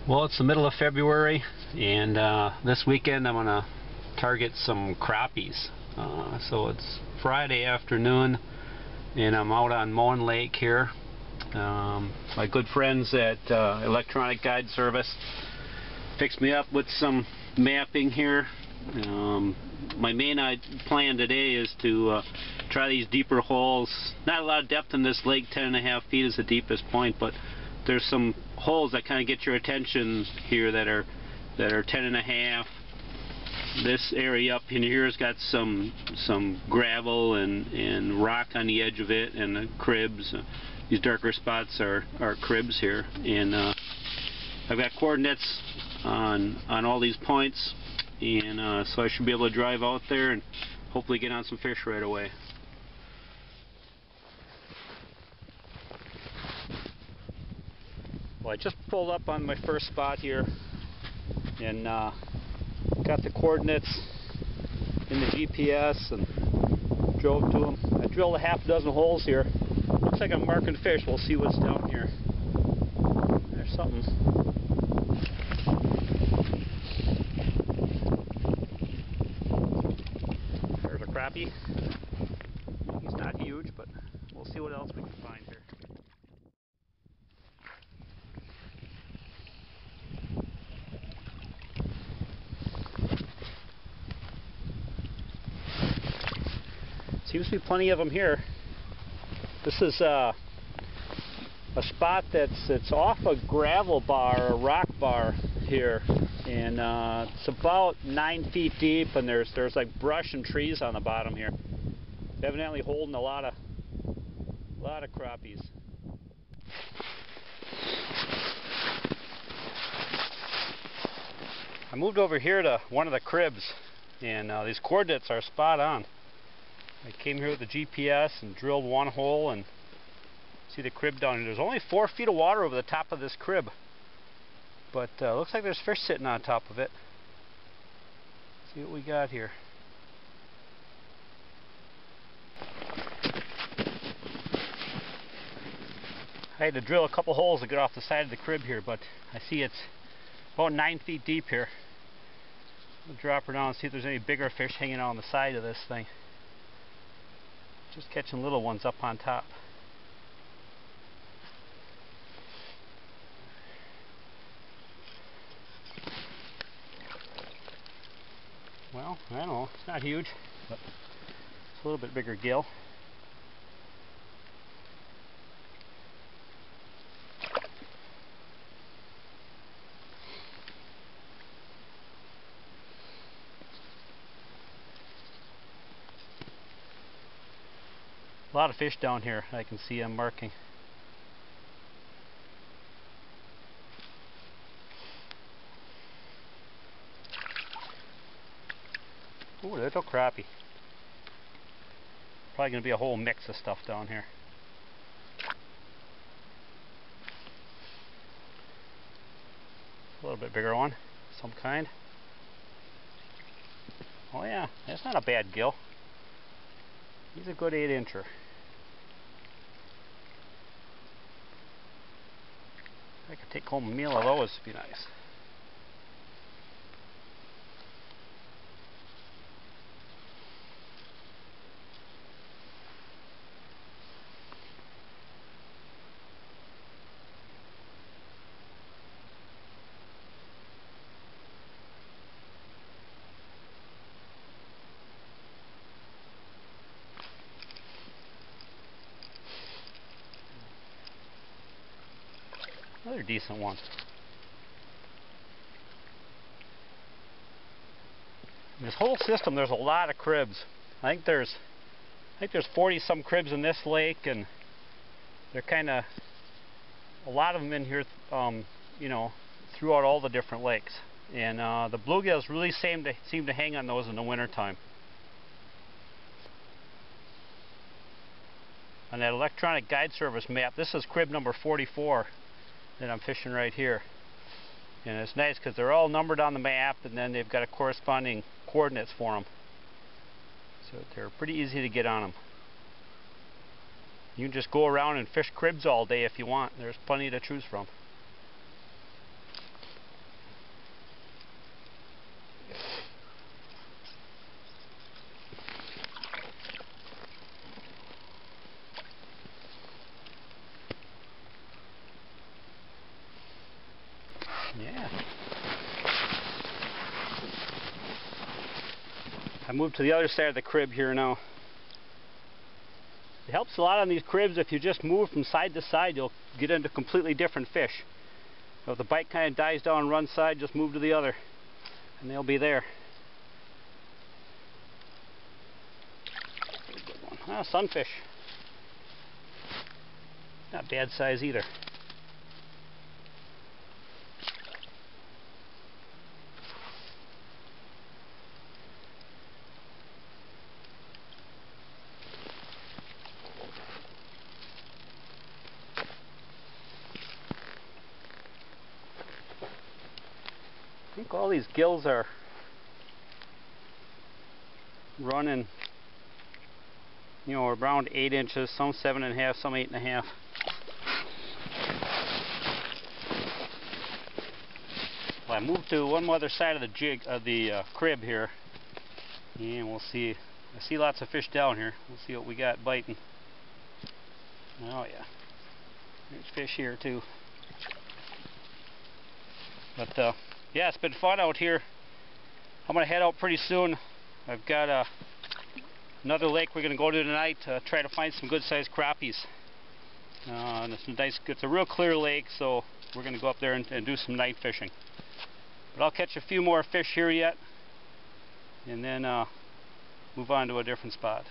Well, it's the middle of February, and this weekend I'm going to target some crappies. So it's Friday afternoon, and I'm out on Moen Lake here. My good friends at Electronic Guide Service fixed me up with some mapping here. My main plan today is to try these deeper holes. Not a lot of depth in this lake. 10.5 feet is the deepest point, but there's some holes that kind of get your attention here that are 10.5. This area up in here has got some gravel and rock on the edge of it, and the cribs. These darker spots are cribs here, and I've got coordinates on all these points, and so I should be able to drive out there and hopefully get on some fish right away. Well, I just pulled up on my first spot here and got the coordinates in the GPS and drove to them. I drilled a half dozen holes here. Looks like I'm marking fish. We'll see what's down here. There's something. There's a crappie. He's not huge, but we'll see what else we can find here. Seems to be plenty of them here. This is a spot that's off a gravel bar, a rock bar here, and it's about 9 feet deep, and there's like brush and trees on the bottom here. It's evidently holding a lot of crappies. I moved over here to one of the cribs, and these coordinates are spot on. I came here with the GPS and drilled one hole, and see the crib down here. There's only 4 feet of water over the top of this crib, but looks like there's fish sitting on top of it. Let's see what we got here. I had to drill a couple holes to get off the side of the crib here, but I see it's about 9 feet deep here. I'll drop her down and see if there's any bigger fish hanging out on the side of this thing. Just catching little ones up on top. Well, I don't know, it's not huge, but it's a little bit bigger gill. A lot of fish down here. I can see I'm marking. Ooh, little crappie. Probably going to be a whole mix of stuff down here. A little bit bigger one, some kind. Oh yeah, that's not a bad gill. He's a good 8-incher. I could take home a meal of those, would be nice. Another decent one. In this whole system, there's a lot of cribs. I think there's 40 some cribs in this lake, and they're kind of a lot of them in here, you know, throughout all the different lakes. And the bluegills really seem to hang on those in the wintertime. On that Electronic Guide Service map, this is crib number 44. That I'm fishing right here, and it's nice because they're all numbered on the map, and then they've got a corresponding coordinates for them, so they're pretty easy to get on them. You can just go around and fish cribs all day if you want. There's plenty to choose from. moved to the other side of the crib here now. It helps a lot on these cribs if you just move from side to side, you'll get into completely different fish. So if the bite kind of dies down one side, just move to the other and they'll be there. Good one. Ah, sunfish. Not bad size either. I think all these gills are running, you know, around 8 inches, some 7.5, some 8.5. Well, I moved to one other side of the crib here, and we'll see. I see lots of fish down here. We'll see what we got biting. Oh yeah, there's fish here too. But yeah, it's been fun out here. I'm gonna head out pretty soon. I've got another lake we're gonna go to tonight to try to find some good sized crappies. And it's a real clear lake, so we're gonna go up there and do some night fishing. But I'll catch a few more fish here yet, and then move on to a different spot.